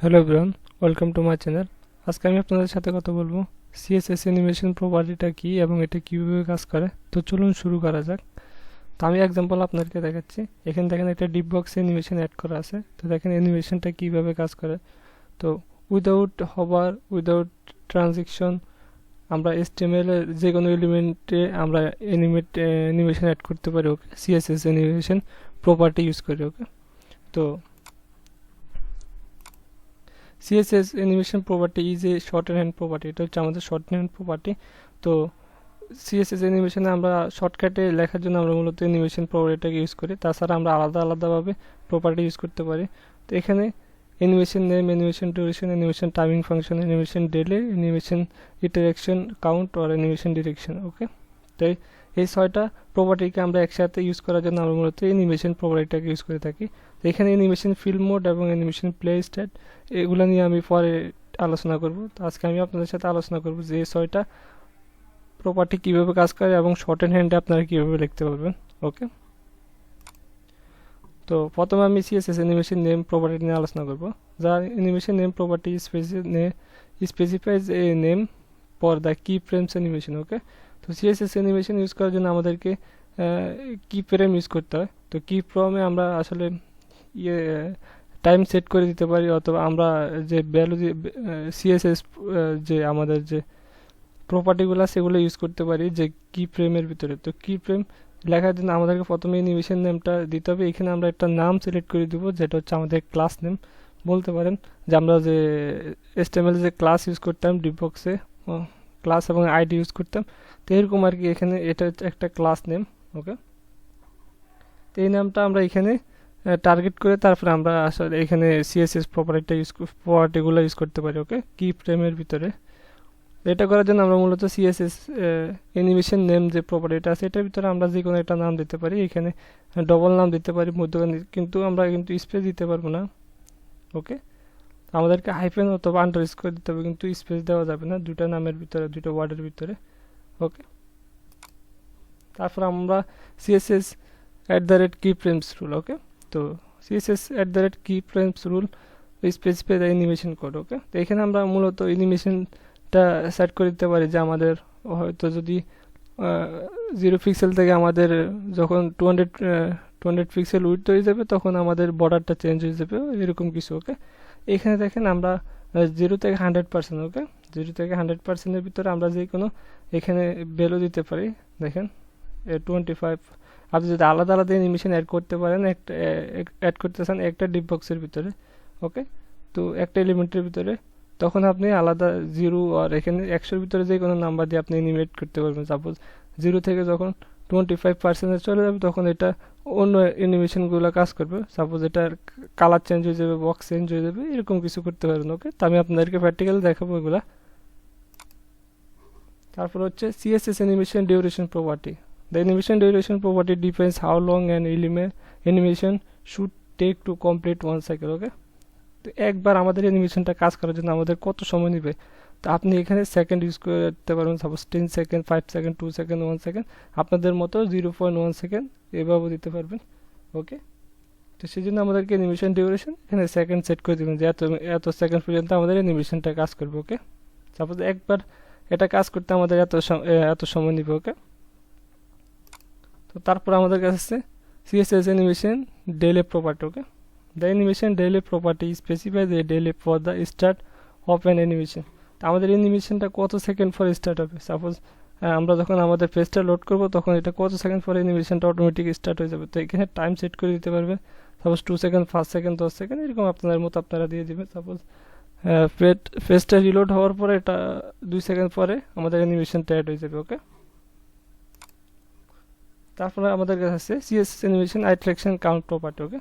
Hello everyone, welcome to my channel. আজকে আমি আপনাদের সাথে কথা বলবো সিএসএস অ্যানিমেশন প্রপার্টিটা কি এবং এটা কীভাবে কাজ করে। তো চলুন শুরু করা যাক। তো আমি এক্সাম্পল আপনাদেরকে দেখাচ্ছি। এখানে দেখেন একটা ডিপ বক্স অ্যানিমেশন অ্যাড করা আছে। তো দেখেন অ্যানিমেশনটা কীভাবে কাজ করে। তো উইদাউট হবার, উইদাউট ট্রানজেকশন আমরা HTML এর যে কোনো এলিমেন্টে আমরা অ্যানিমেশন অ্যাড করতে পারি। ওকে, সিএসএস অ্যানিমেশন প্রপার্টি ইউজ করি। ওকে, তো CSS animation property is a shorthand property। এটা হচ্ছে আমাদের shorthand property। তো CSS অ্যানিমেশনে আমরা শর্টকাটে লেখার জন্য আমরা মূলত অ্যানিমেশন প্রপার্টিটাকে ইউজ করি। তাছাড়া আমরা আলাদাভাবে প্রপার্টি ইউজ করতে পারি। তো এখানে animation name, animation duration, animation timing function, animation delay, animation iteration count আর অ্যানিমেশন ডিরেকশন। ওকে, তাই এই ছয়টা প্রপার্টিকে আমরা একসাথে ইউজ করার জন্য আমরা মূলত অ্যানিমেশন প্রপার্টিটাকে ইউজ করে থাকি। তো এখানে অ্যানিমেশন ফিল্ম মোড এবং অ্যানিমেশন প্লে স্টেট এগুলো নিয়ে আমি পরে আলোচনা করব। তো আজকে আমি আপনাদের সাথে আলোচনা করব যে এই ছয়টা প্রপার্টি কীভাবে কাজ করে এবং শর্ট হ্যান্ডে আপনারা কীভাবে লিখতে পারবেন। ওকে, তো প্রথমে আমি সিএসএস অ্যানিমেশন নেম প্রপার্টি নিয়ে আলোচনা করব। যার animation name property specifies a name for the key frames animation. Okay, তো সিএসএস অ্যানিমেশন ইউজ করার জন্য আমাদেরকে কি ফ্রেম ইউজ করতে হয়। তো কি ফ্রেমে আমরা আসলে ইয়ে টাইম সেট করে দিতে পারি, অথবা আমরা যে ভ্যালু সিএসএস যে আমাদের যে প্রপার্টিগুলো সেগুলো ইউজ করতে পারি যে কি ফ্রেমের ভিতরে। তো কি ফ্রেম লেখার জন্য আমাদেরকে প্রথমে অ্যানিমেশন নেমটা দিতে হবে। এখানে আমরা একটা নাম সিলেক্ট করে দিব যেটা হচ্ছে আমাদের ক্লাস নেম বলতে পারেন। যে আমরা যে HTML যে ক্লাস ইউজ করতাম ডিপবক্সে, ক্লাস এবং আইডি ইউজ করতাম, তো এরকম আর কি। এখানে এটা হচ্ছে একটা ক্লাস নেম। ওকে, তো এই নামটা আমরা এখানে টার্গেট করে তারপরে আমরা আসলে এখানে সিএসএস প্রপার্টিগুলো ইউজ করতে পারি। ওকে, কি ফ্রেমের ভিতরে। এটা করার জন্য আমরা মূলত সিএসএস অ্যানিমেশন নেম যে প্রপার্টিটা আছে এটার ভিতরে আমরা যে কোনো একটা নাম দিতে পারি। এখানে ডবল নাম দিতে পারি, মধ্যখানে কিন্তু আমরা কিন্তু স্পেস দিতে পারবো না। ওকে, আমাদেরকে হাইফেন অথবা আন্ডারস্কোর দিতে হবে, কিন্তু স্পেস দেওয়া যাবে না দুটো নামের ভিতরে, দুটো ওয়ার্ডের ভিতরে। ওকে, তারপর আমরা সিএসএস @কি ফ্রেমস রুল। ওকে, তো CSS key frames rule specify the animation code. Okay, তো এখানে আমরা মূলত অ্যানিমেশনটা সেট করে দিতে পারি যে আমাদের হয়তো যদি 0 পিক্সেল থেকে আমাদের যখন 200 পিক্সেল উইডথ হয়ে যাবে তখন আমাদের বর্ডারটা চেঞ্জ হয়ে যাবে, এরকম কিছু। ওকে, এখানে দেখেন আমরা 0 থেকে 100%। ওকে, 0 থেকে 100%-এর ভিতরে আমরা যে কোনো এখানে ভ্যালু দিতে পারি। দেখেন 25। আপনি যদি আলাদা আলাদা অ্যানিমেশন অ্যাড করতে পারেন, একটা অ্যাড করতে চান একটা ডিপ বক্সের ভিতরে। ওকে, তো একটা এলিমেন্টের ভিতরে, তখন আপনি আলাদা 0 আর এখানে 100-এর ভিতরে যে কোনো নাম্বার দিয়ে আপনি অ্যানিমেট করতে পারবেন। সাপোজ 0 থেকে যখন 25%-এ চলে যাবে তখন এটা অন্য অ্যানিমেশনগুলো কাজ করবে। সাপোজ এটার কালার চেঞ্জ হয়ে যাবে, বক্স চেঞ্জ হয়ে যাবে, এরকম কিছু করতে পারবেন। ওকে, তো আমি আপনাদেরকে প্র্যাকটিক্যালি দেখাবো এগুলা। তারপর হচ্ছে CSS animation duration property. The animation duration property defines how long an animation should take to complete one cycle. Okay, তো একবার আমাদের অ্যানিমেশনটা কাজ করার জন্য আমাদের কত সময় নেবে। তো আপনি এখানে সেকেন্ড ইউজ করতে পারবেন। Suppose 10 second, 5 second, 2 second, 1 second, আপনাদের মতো 0.1 সেকেন্ড এভাবে দিতে পারবেন। ওকে, তো সেই জন্য আমাদেরকে অ্যানিমেশন ডিউরেশন এখানে সেকেন্ড সেট করে দেবেন যে এত সেকেন্ড পর্যন্ত আমাদের অ্যানিমেশনটা কাজ করবে। ওকে, সাপোজ একবার এটা কাজ করতে আমাদের এত সময় নেবে। ওকে, তো তারপর আমাদের কাছে আছে CSS animation delay property. Okay, the animation delay property specifies a delay for the start of an animation. তো আমাদের অ্যানিমেশনটা কত সেকেন্ড পরে স্টার্ট হবে। সাপোজ আমরা যখন আমাদের পেজটা লোড করব তখন এটা কত সেকেন্ড পরে অ্যানিমেশনটা অটোমেটিক স্টার্ট হয়ে যাবে। তো এখানে টাইম সেট করে দিতে পারবে। সাপোজ 2 সেকেন্ড, 5 সেকেন্ড, 10 সেকেন্ড, এরকম আপনাদের মতো আপনারা দিয়ে দেবেন। সাপোজ পেজটা রিলোড হওয়ার পরে এটা 2 সেকেন্ড পরে আমাদের অ্যানিমেশনটা অ্যাড হয়ে যাবে। ওকে, তারপরে আমাদের কাছে আছে CSS animation iteration count property. Okay,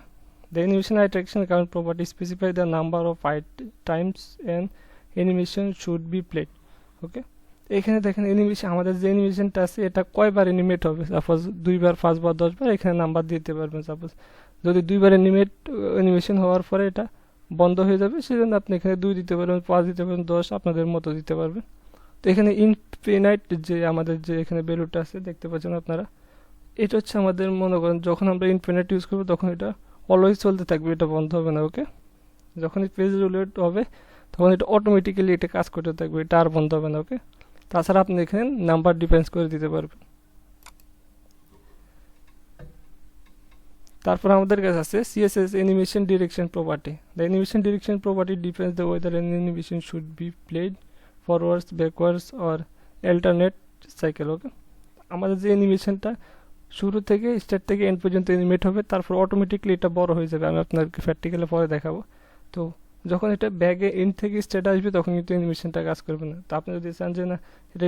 the animation iteration count property specify the number of times an animation should be played. Okay, এখানে দেখেন অ্যানিমেশন আমাদের যে অ্যানিমেশনটা আছে এটা কয়বার অ্যানিমেট হবে। সাপোজ 2বার, 5বার, 10বার, এখানে নাম্বার দিতে পারবেন। সাপোজ যদি 2বার অ্যানিমেশন হওয়ার পরে এটা বন্ধ হয়ে যাবে, সেজন্য আপনি এখানে 2 দিতে পারবেন, 5 দিতে পারবেন, 10 আপনাদের মতো দিতে পারবেন। তো এখানে ইনফিনাইট যে আমাদের যে এখানে ভ্যালুটা আছে দেখতে পাচ্ছেন আপনারা, এটা হচ্ছে আমাদের মনে করেন যখন আমরা ইনফিনিট ইউজ করবো তখন এটা অলওয়েজ চলতে থাকবে, এটা বন্ধ হবে না। ওকে, যখন পেজ রিলোড হবে তখন এটা অটোমেটিক্যালি এটা কাজ করতে থাকবে, এটা আর বন্ধ হবে না। ওকে, তাছাড়া আপনি এখানে নাম্বার ডিফারেন্স করে দিতে পারবেন। তারপর আমাদের কাছে আছে CSS animation direction property. The animation direction property depends the whether an animation should be played forwards, backwards or alternate cycle. Okay, আমাদের যে অ্যানিমেশনটা শুরু থেকে স্টার্ট থেকে এন্ড পর্যন্ত অ্যানিমেট হবে, তারপর অটোমেটিকলি এটা বড় হয়ে যাবে। আমি আপনাদেরকে প্র্যাকটিক্যালে পরে দেখাবো। তো যখন এটা ব্যাগে এন্ড থেকে স্টার্ট আসবে তখন কিন্তু অ্যানিমেশনটা কাজ করবে না। তো আপনি যদি চান যে না এটা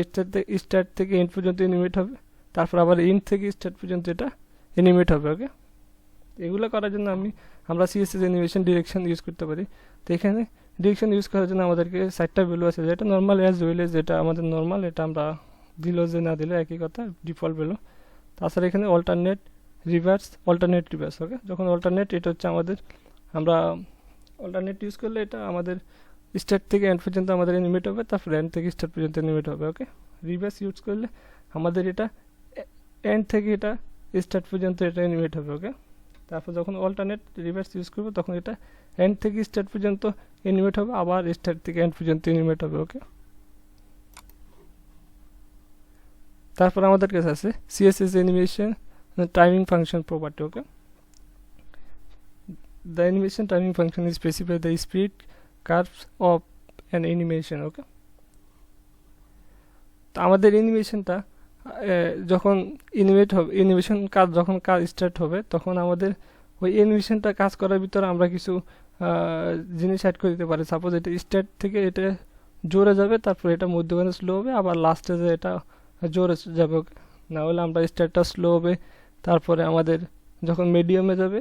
স্টার্ট থেকে এন্ড পর্যন্ত অ্যানিমেট হবে, তারপর আবার এন্ড থেকে স্টার্ট পর্যন্ত এটা অ্যানিমেট হবে। ওকে, এগুলো করার জন্য আমরা CSS অ্যানিমেশন ডিরেকশন ইউজ করতে পারি। তো এখানে ডিরেকশন ইউজ করার জন্য আমাদেরকে 4টা ভ্যালু আছে, যেটা নর্মাল অ্যাজ ওয়েল এজ, যেটা আমাদের নর্মাল এটা আমরা দিল যে না দিলে একই কথা, ডিফল্ট ভ্যালু। তাছাড়া এখানে অল্টারনেট, রিভার্স, অল্টারনেট রিভার্স। ওকে, যখন অল্টারনেট এটা হচ্ছে আমাদের, আমরা অল্টারনেট ইউজ করলে এটা আমাদের স্টার্ট থেকে এন্ড পর্যন্ত আমাদের অ্যানিমেট হবে, তারপর এন্ড থেকে স্টার্ট পর্যন্ত অ্যানিমেট হবে। ওকে, রিভার্স ইউজ করলে আমাদের এটা এন্ড থেকে এটা স্টার্ট পর্যন্ত এটা অ্যানিমেট হবে। ওকে, তারপর যখন অল্টারনেট রিভার্স ইউজ করবো তখন এটা এন্ড থেকে স্টার্ট পর্যন্ত অ্যানিমেট হবে, আবার স্টার্ট থেকে এন্ড পর্যন্ত অ্যানিমেট হবে। ওকে, তারপর আমাদের কাছে আছে CSS animation timing function property. Okay, the animation timing function is specify the speed curves of an animation. ওকে, তো আমাদের অ্যানিমেশনটা যখন অ্যানিমেশন কাজ যখন কাজ স্টার্ট হবে তখন আমাদের ওই অ্যানিমেশনটা কাজ করার ভিতরে আমরা কিছু জিনিস অ্যাড করে দিতে পারি। সাপোজ এটা স্টার্ট থেকে এটা জোরে যাবে, তারপর এটা মধ্যখানে স্লো হবে, আবার লাস্টে যে এটা জোরে যাবে। ওকে, না হলে আমরা স্টার্টটা স্লো হবে, তারপরে আমাদের যখন মিডিয়ামে যাবে,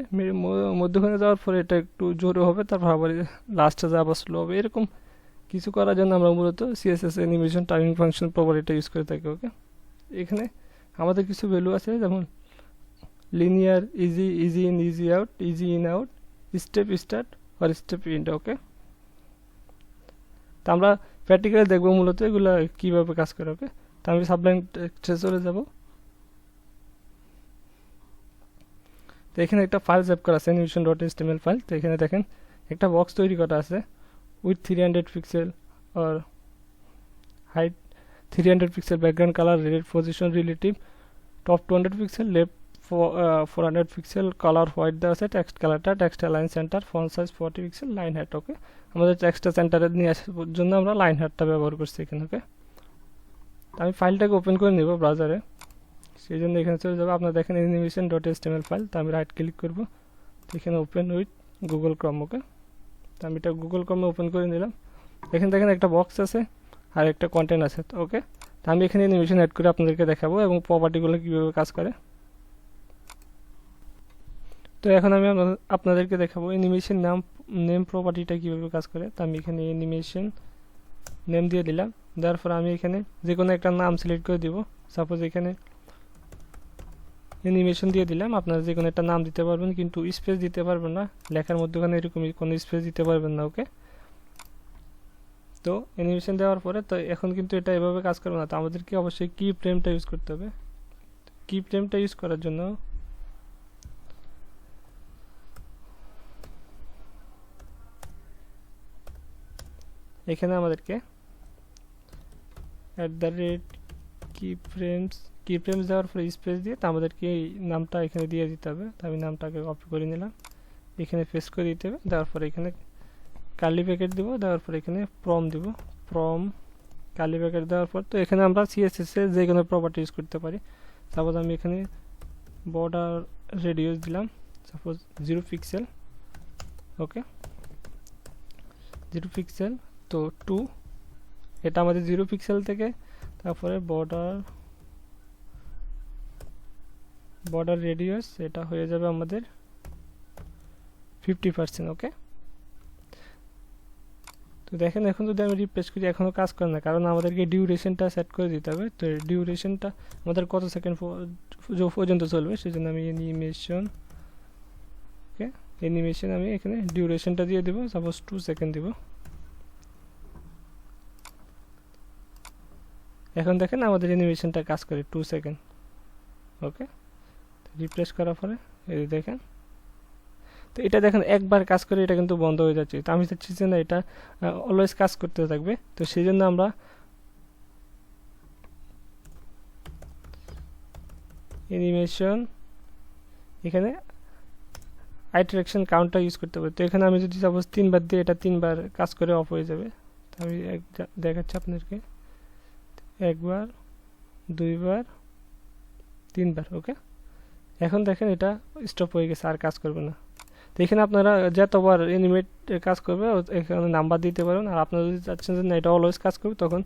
মধ্যখানে যাওয়ার পরে এটা একটু জোরে হবে, তারপর আবার লাস্টে যা আবার স্লো হবে। এরকম কিছু করার জন্য আমরা মূলত CSS অ্যানিমেশন টাইমিং ফাংশন প্রপার্টিটা ইউজ করে থাকি। ওকে, এখানে আমাদের কিছু ভ্যালু আছে, যেমন linear, ease, ease in, ease out, ease in out, step start আর স্টেপ ইন্ড। ওকে, তো আমরা প্র্যাকটিক্যালি দেখবো মূলত এগুলো কীভাবে কাজ করে। ওকে, তো আমি সাবলাইম টেক্সটে চলে যাব। তো এখানে একটা ফাইল সেভ করা আছে, animation.html ফাইল। তো এখানে দেখেন একটা বক্স তৈরি করা আছে উইথ 300 পিক্সেল আর height 300 pixel, background colour, position relative, top 200 pixel, left 400 pixel, colour white দেওয়া আছে, টেক্সট কালারটা, text line centre, font size 40 pixel, line height. Okay, আমাদের টেক্সটটা সেন্টারে নিয়ে আসার জন্য আমরা লাইন হাইটটা ব্যবহার করছি এখানে। ওকে, আমি ফাইলটাকে ওপেন করে নেব ব্রাউজারে, সেই জন্য এখানে চলে যাবো। আপনারা দেখেন animation.html ফাইল। তো আমি রাইট ক্লিক করবো, তো এখানে ওপেন উইথ গুগল ক্রোম। ওকে, তো আমি এটা গুগল ক্রোমে ওপেন করে নিলাম। এখানে দেখেন একটা বক্স আছে আর একটা কন্টেন্ট আছে। তো ওকে, তো আমি এখানে অ্যানিমেশন অ্যাড করে আপনাদেরকে দেখাবো এবং প্রপার্টিগুলো কীভাবে কাজ করে। তো এখন আমি আপনাদেরকে দেখাবো অ্যানিমেশন নেম প্রপার্টিটা কীভাবে কাজ করে। তো আমি এখানে অ্যানিমেশন নেম দিয়ে দিলাম, দেওয়ার পর আমি এখানে যে কোনো একটা নাম সিলেক্ট করে দিব। সাপোজ এখানে অ্যানিমেশন দিয়ে দিলাম। আপনারা যে কোনো একটা নাম দিতে পারবেন, কিন্তু স্পেস দিতে পারবেন না, লেখার মধ্যখানে এরকমই কোনো স্পেস দিতে পারবেন না। ওকে, তো অ্যানিমেশন দেওয়ার পরে তো এখন কিন্তু এটা এভাবে কাজ করবে না। তো আমাদেরকে অবশ্যই কি ফ্রেমটা ইউজ করতে হবে। কি ফ্রেমটা ইউজ করার জন্য এখানে আমাদেরকে কি ফ্রেমস দেওয়ার পরে স্পেস দিয়ে তো আমাদেরকে এই নামটা এখানে দিয়ে দিতে হবে। তো আমি নামটাকে কপি করে নিলাম, এখানে পেস্ট করে দিতে হবে। দেওয়ার পরে এখানে কার্লি ব্র্যাকেট দিব, দেওয়ার পর এখানে প্রম দিব, প্রম কার্লি ব্র্যাকেট দেওয়ার পর তো এখানে আমরা CSS এর যে কোনো প্রপার্টি ইউজ করতে পারি। সাপোজ আমি এখানে বর্ডার রেডিয়াস দিলাম, সাপোজ 0 পিক্সেল। ওকে, 0 পিক্সেল, তো 2, এটা আমাদের 0 পিক্সেল থেকে, তারপরে বর্ডার রেডিয়াস এটা হয়ে যাবে আমাদের 50%। ওকে, তো দেখেন এখন যদি আমি রিফ্রেশ করি এখনও কাজ করে না, কারণ আমাদেরকে ডিউরেশনটা সেট করে দিতে হবে। তো ডিউরেশনটা আমাদের কত সেকেন্ড পর্যন্ত চলবে, সেজন্য আমি অ্যানিমেশন আমি এখানে ডিউরেশনটা দিয়ে দেবো, সাপোজ 2 সেকেন্ড দিব। এখন দেখেন আমাদের অ্যানিমেশনটা কাজ করে 2 সেকেন্ড। ওকে, রিফ্রেশ করার পরে এই দেখেন তো এটা দেখেন একবার কাজ করে এটা কিন্তু বন্ধ হয়ে যাচ্ছে। তো আমি চাচ্ছি যে না এটা অলওয়েজ কাজ করতে থাকবে। তো সেই জন্য আমরা অ্যানিমেশন এখানে আইটারেশন কাউন্টার ইউজ করতে পারি। তো এখানে আমি যদি সাপোজ 3বার দিই এটা 3বার কাজ করে অফ হয়ে যাবে। তো আমি দেখাচ্ছি আপনাদেরকে, 1বার 2বার 3বার। ওকে, এখন দেখেন এটা স্টপ হয়ে গেছে, আর কাজ করবে না। তো এখানে আপনারা যতবার অ্যানিমেট কাজ করবে এখানে নাম্বার দিতে পারেন। আর আপনারা যদি চাচ্ছেন যে না এটা অলওয়েজ কাজ করবে তখন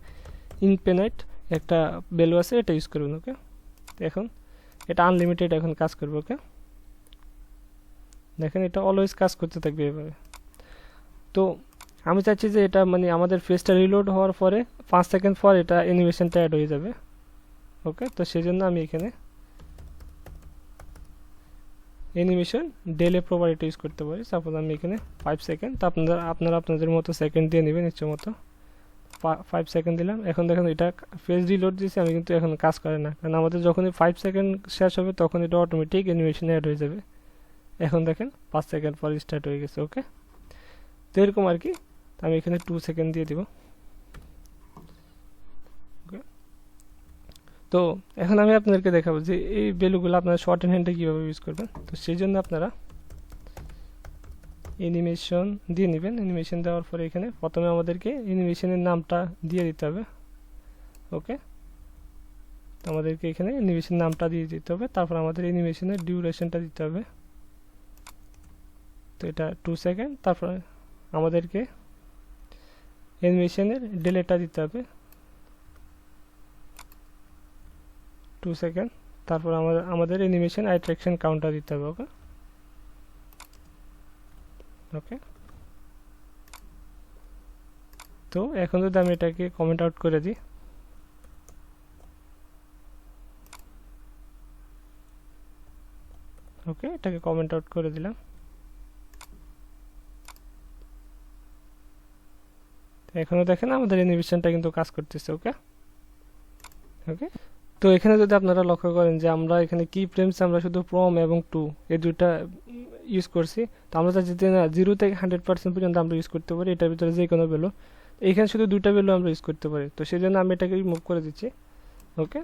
ইনফিনিট একটা ভ্যালু আছে এটা ইউজ করবেন। ওকে, এখন এটা আনলিমিটেড এখন কাজ করবে। ওকে, দেখেন এটা অলওয়েজ কাজ করতে থাকবে এভাবে। তো আমি চাচ্ছি যে এটা মানে আমাদের ফেসটা রিলোড হওয়ার পরে 5 সেকেন্ড পর এটা অ্যানিমেশনটা অ্যাড হয়ে যাবে। ওকে, তো সেই জন্য আমি এখানে অ্যানিমেশন ডেলে প্রপার্টিটা ইউজ করতে পারি। সাপোজ আমি এখানে 5 সেকেন্ড, তো আপনারা আপনাদের মতো সেকেন্ড দিয়ে নেবেন ইচ্ছে মতো। 5 সেকেন্ড দিলাম। এখন দেখেন এটা ফেস রিলোড দিয়েছি আমি, কিন্তু এখন কাজ করে না, কারণ আমাদের যখনই 5 সেকেন্ড শেষ হবে তখন এটা অটোমেটিক অ্যানিমেশন অ্যাড হয়ে যাবে। এখন দেখেন 5 সেকেন্ড পর স্টার্ট হয়ে গেছে। ওকে, তো এরকম আর কি। আমি এখানে 2 সেকেন্ড দিয়ে দিব। তো এখন আমি আপনাদেরকে দেখাবো যে এই ভ্যালুগুলো আপনারা শর্ট হ্যান্ডে কীভাবে ইউজ করবেন। তো সেই জন্য আপনারা অ্যানিমেশন দিয়ে নেবেন। অ্যানিমেশন দেওয়ার পরে এখানে প্রথমে আমাদেরকে অ্যানিমেশনের নামটা দিয়ে দিতে হবে। ওকে, তো আমাদেরকে এখানে অ্যানিমেশন নামটা দিয়ে দিতে হবে। তারপর আমাদের অ্যানিমেশনের ডিউরেশনটা দিতে হবে। তো এটা 2 সেকেন্ড। তারপর আমাদেরকে অ্যানিমেশনের ডিলেটা দিতে হবে 2 সেকেন্ড। তারপর আমাদের অ্যানিমেশন আইটারেশন কাউন্টার দিতে হবে। ওকে, ওকে, তো এখন যদি আমি এটাকে কমেন্ট আউট করে দিই, ওকে, এটাকে কমেন্ট আউট করে দিলাম। এখনো দেখেন আমাদের অ্যানিমেশনটা কিন্তু কাজ করতেছে। ওকে, ওকে, তো এখানে যদি আপনারা লক্ষ্য করেন যে আমরা এখানে কি ফ্রেমস আমরা শুধু প্রম এবং টু এই দুইটা ইউজ করছি। তো আমরা চাচ্ছি যে না 0 থেকে 100% পর্যন্ত আমরা ইউজ করতে পারি এটার ভিতরে যে কোনো ভ্যালু। এইখানে শুধু দুইটা ভ্যালু আমরা ইউজ করতে পারি। তো সেই জন্য আমি এটাকে রিমুভ করে দিচ্ছি। ওকে,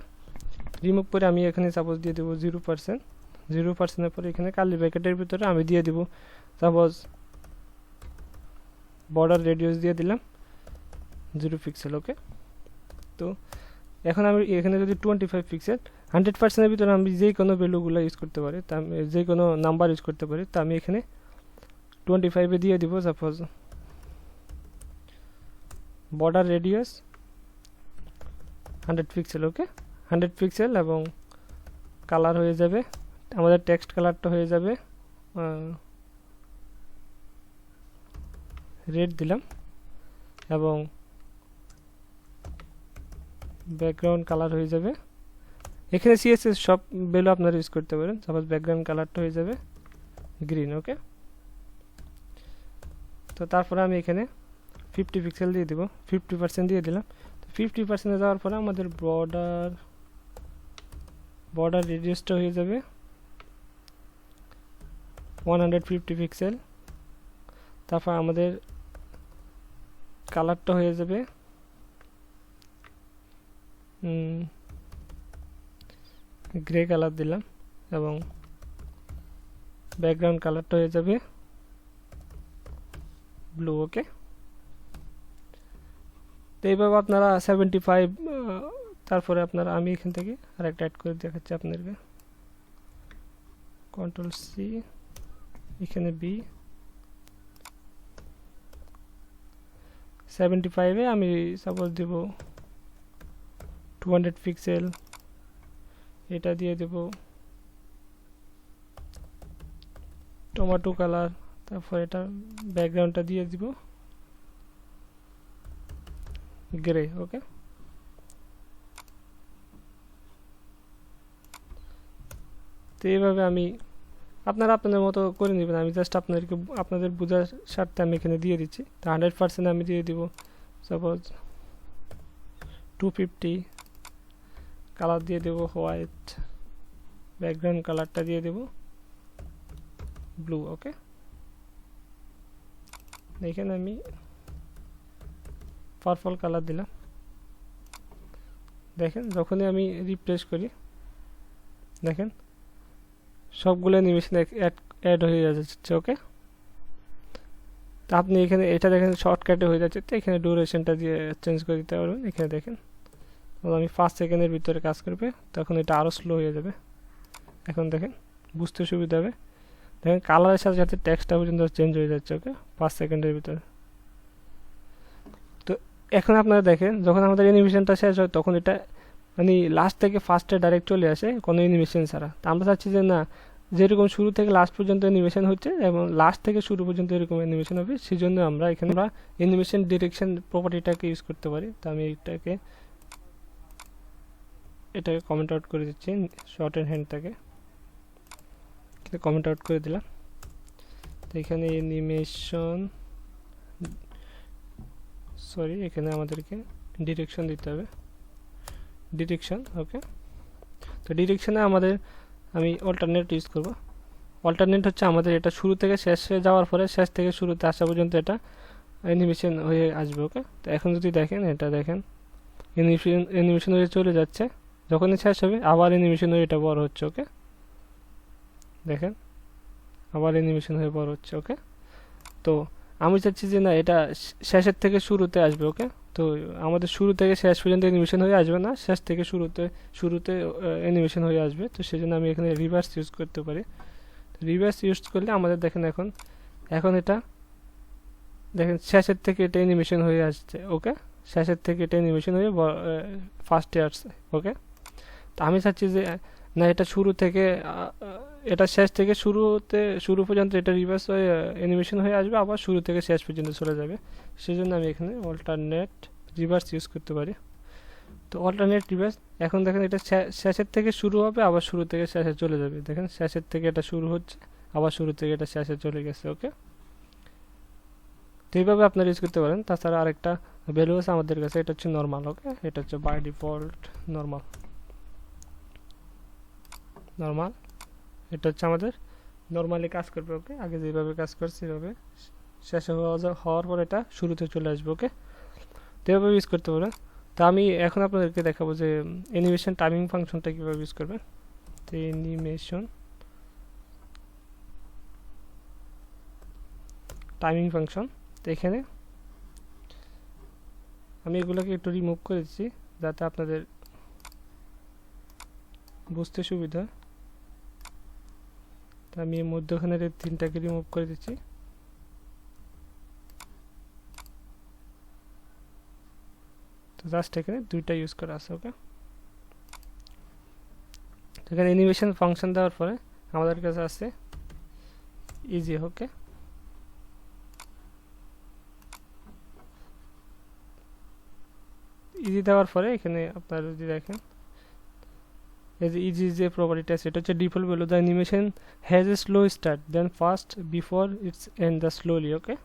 রিমুভ করে আমি এখানে সাপোজ দিয়ে দেবো 0%। 0%-এর পরে এখানে কার্লি ব্র্যাকেটের ভিতরে আমি দিয়ে দিব সাপোজ বর্ডার রেডিয়াস দিয়ে দিলাম 0 পিক্সেল। ওকে, তো এখন আমি এখানে যদি 25 পিক্সেল 100%-এর ভিতরে আমি যে কোনো ভ্যালুগুলো ইউজ করতে পারি, তা আমি যে কোনো নাম্বার ইউজ করতে পারি। তা আমি এখানে 25-এ দিয়ে দিব সাপোজ বর্ডার রেডিয়াস 100 পিক্সেল। ওকে, 100 পিক্সেল এবং কালার হয়ে যাবে আমাদের টেক্সট কালারটা হয়ে যাবে রেড দিলাম, এবং ব্যাকগ্রাউন্ড কালার হয়ে যাবে এখানে সিএসএস সব ভ্যালু আপনারা ইউজ করতে পারেন। সাপোজ ব্যাকগ্রাউন্ড কালারটা হয়ে যাবে গ্রিন। ওকে, তো তারপরে আমি এখানে 50 পিক্সেল দিয়ে দিব, 50% দিয়ে দিলাম। তো 50%-এ যাওয়ার পরে আমাদের বর্ডার রেডিয়াসটা হয়ে যাবে 150 পিক্সেল। তারপর আমাদের কালারটা হয়ে যাবে গ্রে কালার দিলাম, এবং ব্যাকগ্রাউন্ড কালারটা হয়ে যাবে ব্লু। ওকে, তো এইভাবে আপনারা 75 তারপরে আপনারা আমি এখান থেকে আরেকটা অ্যাড করে দেখাচ্ছি আপনাদেরকে। কন্ট্রোল সি, এখানে বি 75-এ আমি সাপোজ দেব 200 পিক্সেল। এটা দিয়ে দেব টমেটো কালার। তারপর এটা ব্যাকগ্রাউন্ডটা দিয়ে দিব গ্রে। ওকে, তো এইভাবে আমি আপনারা আপনাদের মতো করে নেবেন। আমি জাস্ট আপনাদের বোঝার স্বার্থে আমি এখানে দিয়ে দিচ্ছি। তো 100% আমি দিয়ে দিব সাপোজ 250, কালার দিয়ে দেব হোয়াইট, ব্যাকগ্রাউন্ড কালারটা দিয়ে দেব ব্লু। ওকে, এখানে আমি পার্পল কালার দিলাম। দেখেন যখনই আমি রিফ্রেশ করি দেখেন সবগুলো অ্যানিমেশন অ্যাড হয়ে যাচ্ছে। ওকে, তো আপনি এখানে এটা দেখেন শর্টকাটে হয়ে যাচ্ছে, তো এখানে ডিউরেশনটা দিয়ে চেঞ্জ করে দিতে পারবেন। এখানে দেখেন আমি 5 সেকেন্ডের ভিতরে কাজ করবে, তখন এটা আরও স্লো হয়ে যাবে। এখন দেখেন বুঝতে সুবিধা হবে। দেখেন কালারের সাথে সাথে টেক্সটটা পর্যন্ত চেঞ্জ হয়ে যাচ্ছে। ওকে, 5 সেকেন্ডের ভিতরে। তো এখন আপনারা দেখেন যখন আমাদের অ্যানিমেশনটা শেষ হয় তখন এটা মানে লাস্ট থেকে ফার্স্টে ডাইরেক্ট চলে আসে কোনো অ্যানিমেশন ছাড়া। তো আমরা চাচ্ছি যে না, যেরকম শুরু থেকে লাস্ট পর্যন্ত অ্যানিমেশন হচ্ছে এবং লাস্ট থেকে শুরু পর্যন্ত এরকম অ্যানিমেশন হবে, সেই জন্য আমরা এখানে অ্যানিমেশন ডিরেকশন প্রপার্টিটাকে ইউজ করতে পারি। তো আমি এটাকে কমেন্ট আউট করে দিচ্ছি, শর্ট অ্যান্ড হ্যান্ডটাকে কমেন্ট আউট করে দিলাম। তো এখানে অ্যানিমেশন এখানে আমাদেরকে ডিরেকশন দিতে হবে, ডিরেকশন। ওকে, তো ডিরেকশনে আমি অল্টারনেট ইউজ করব। অল্টারনেট হচ্ছে আমাদের এটা শুরু থেকে শেষে যাওয়ার পরে শেষ থেকে শুরুতে আসা পর্যন্ত এটা অ্যানিমেশন হয়ে আসবে। ওকে, তো এখন যদি দেখেন এটা দেখেন অ্যানিমেশন হয়ে চলে যাচ্ছে, যখনই শেষ হবে আবার অ্যানিমেশন হয়ে এটা বড় হচ্ছে। ওকে, দেখেন আবার অ্যানিমেশন হয়ে বড় হচ্ছে। ওকে, তো আমি চাচ্ছি যে না, এটা শেষের থেকে শুরুতে আসবে। ওকে, তো আমাদের শুরু থেকে শেষ পর্যন্ত অ্যানিমেশন হয়ে আসবে না, শেষ থেকে শুরুতে অ্যানিমেশন হয়ে আসবে। তো সেই জন্য আমি এখানে রিভার্স ইউজ করতে পারি। রিভার্স ইউজ করলে আমাদের দেখেন এখন এটা দেখেন শেষের থেকে এটা অ্যানিমেশন হয়ে আসছে। ওকে, শেষের থেকে এটা অ্যানিমেশন হয়ে ফার্স্টে আসছে। ওকে, তো আমি চাচ্ছি যে না, এটা শুরু থেকে এটা শেষ থেকে শুরু পর্যন্ত এটা রিভার্স হয়ে অ্যানিমেশন হয়ে আসবে, আবার শুরু থেকে শেষ পর্যন্ত চলে যাবে। সেই জন্য আমি এখানে অল্টারনেট রিভার্স ইউজ করতে পারি। তো অল্টারনেট রিভার্স, এখন দেখেন এটা শেষের থেকে শুরু হবে, আবার শুরু থেকে শেষে চলে যাবে। দেখেন শেষের থেকে এটা শুরু হচ্ছে, আবার শুরু থেকে এটা শেষে চলে গেছে। ওকে, তো এইভাবে আপনারা ইউজ করতে পারেন। তাছাড়া আরেকটা ভ্যালু আছে আমাদের কাছে, এটা হচ্ছে নর্মাল। ওকে, এটা হচ্ছে বাই ডিফল্ট নর্মাল। এটা হচ্ছে আমাদের নর্মালি কাজ করবে। ওকে, আগে যেভাবে কাজ করছে সেভাবে শেষে হওয়ার পর এটা শুরুতে চলে আসবে। ওকে, তো এভাবে ইউজ করতে পারেন। তো আমি এখন আপনাদেরকে দেখাবো যে অ্যানিমেশন টাইমিং ফাংশনটা কীভাবে ইউজ করবেন। তো অ্যানিমেশন টাইমিং ফাংশন, তো এখানে আমি এগুলোকে একটু রিমুভ করে দিচ্ছি যাতে আপনাদের বুঝতে সুবিধা। তো আমি এর মধ্যখানের এই 3টাকে রিমুভ করে দিচ্ছি। তো জাস্ট এখানে 2টা ইউজ করা আছে। ওকে, এখানে অ্যানিমেশন ফাংশন দেওয়ার পরে আমাদের কাছে আছে ইজি। ওকে, ইজি দেওয়ার পরে এখানে আপনারা যদি দেখেন এই যে ইজি যে প্রপার্টিটা আছে, এটা হচ্ছে default value. The animation has a slow start then fast before its end the slowly. Okay,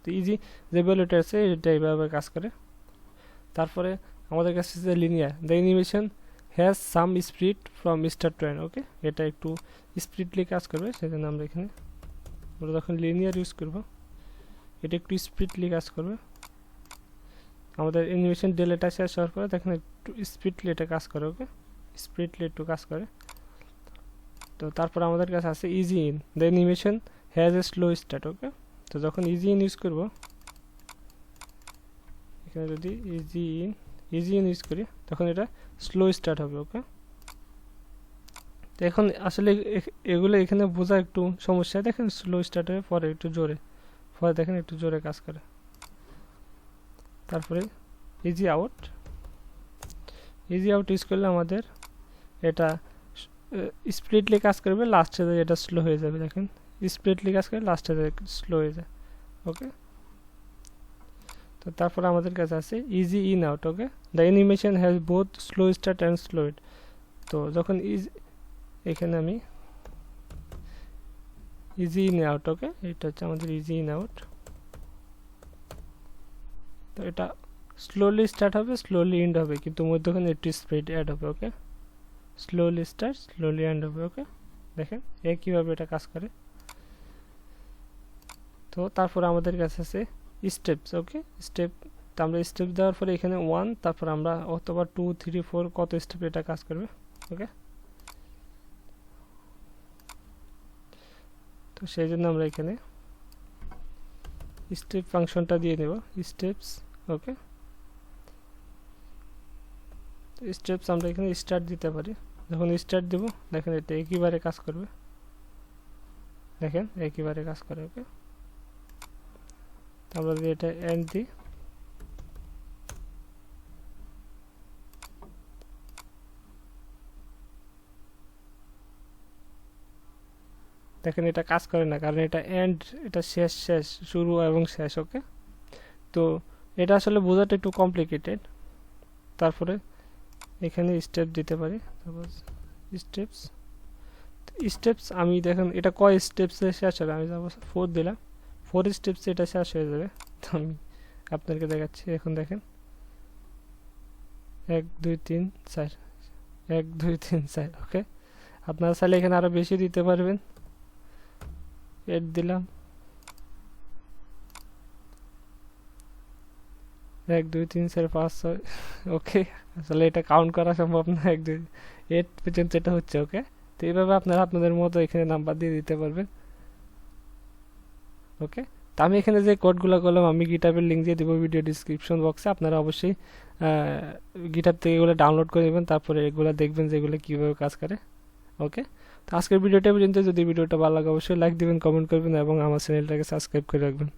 তো ইজি যে ভ্যালুটা আছে এটা এইভাবে কাজ করে। তারপরে আমাদের কাছে যে linear, the animation has some speed from start to end. Okay, এটা একটু স্পিডলি কাজ করবে, সেজন্য আমরা এখানে যখন লিনিয়ার ইউজ করব এটা একটু স্পিডলি কাজ করবে। আমাদের অ্যানিমেশন ডিলেটা শেষ হওয়ার পরে দেখেন একটু স্পিডলি এটা কাজ করে। ওকে, স্পিডলি একটু কাজ করে। তো তারপর আমাদের কাছে আছে ease in, the animation has a slow start. Okay, তো যখন ইজি ইন ইউজ করব, এখানে যদি ইজি ইন ইউজ করি তখন এটা স্লো স্টার্ট হবে। ওকে, তো এখন আসলে এগুলো এখানে বোঝা একটু সমস্যা। দেখেন স্লো স্টার্ট হয়ে পরে একটু জোরে, পরে দেখেন একটু জোরে কাজ করে। তারপরে ইজি আউট ইউজ করলে আমাদের এটা স্পিডলি কাজ করবে, লাস্টে এটা স্লো হয়ে যাবে। দেখেন স্পিডলি কাজ করে লাস্টে স্লো হয়ে যায়। ওকে, তো তারপর আমাদের কাছে আছে ease in out. Okay, the animation has both slow start and slow end. তো যখন এখানে আমি ইজি ইন আউট। ওকে, এটা হচ্ছে আমাদের ইজি ইন আউট। তো এটা স্লোলি স্টার্ট হবে, স্লোলি এন্ড হবে, কিন্তু মধ্যখানে একটু স্পিড অ্যাড হবে। ওকে, স্লোলি স্টার্ট স্লোলি এন্ড হবে। ওকে, দেখেন কীভাবে এটা কাজ করে। তো তারপর আমাদের কাছে আছে স্টেপস। ওকে, স্টেপ, তো আমরা স্টেপ দেওয়ার পরে এখানে 1, তারপর আমরা অথবা 2 3 4 কত স্টেপ এটা কাজ করবে। ওকে, তো সেই জন্য আমরা এখানে স্টেপ ফাংশনটা দিয়ে নেব, স্টেপস। ওকে, স্টেপস আমরা এখানে স্টার্ট দিতে পারি। যখন স্টার্ট দেব দেখেন এটা একইবারে কাজ করবে, দেখেন একইবারে কাজ করে। ওকে, আমরা যদি এটা এন্ড দিই, দেখেন এটা কাজ করে না, কারণ এটা এন্ড, এটা শেষ, শেষ শুরু এবং শেষ। ওকে, তো এটা আসলে বোঝাটা একটু কমপ্লিকেটেড। তারপরে এখানে স্টেপ দিতে পারি, তারপর স্টেপস। স্টেপস আমি দেখেন এটা কয় স্টেপসে শেষ হবে, আমি যাবো 4 দিলাম, 4 স্টেপসে এটা শেষ হয়ে যাবে। তো আমি আপনাদেরকে দেখাচ্ছি, এখন দেখেন 1 2 3 4, 1 2 3 4। ওকে, আপনারা চাইলে এখানে আরো বেশি দিতে পারবেন। 8 দিলাম, 1 2 3 4 5 6। ওকে, আসলে এটা কাউন্ট করা সম্ভব না, 1 2 8 পর্যন্ত এটা হচ্ছে। ওকে, তো এইভাবে আপনারা আপনাদের মতো এখানে নাম্বার দিয়ে দিতে পারবেন। ওকে, তো আমি এখানে যে কোডগুলো করলাম আমি গিটহাবের লিঙ্ক দিয়ে দেবো ভিডিও ডিসক্রিপশন বক্সে, আপনারা অবশ্যই গিটহাব থেকে এগুলো ডাউনলোড করে নেবেন, তারপরে এগুলো দেখবেন যে এগুলো কীভাবে কাজ করে। ওকে, তো আজকের ভিডিওটা পর্যন্ত। যদি ভিডিওটা ভালো লাগে অবশ্যই লাইক দিবেন, কমেন্ট করবেন এবং আমার চ্যানেলটাকে সাবস্ক্রাইব করে রাখবেন।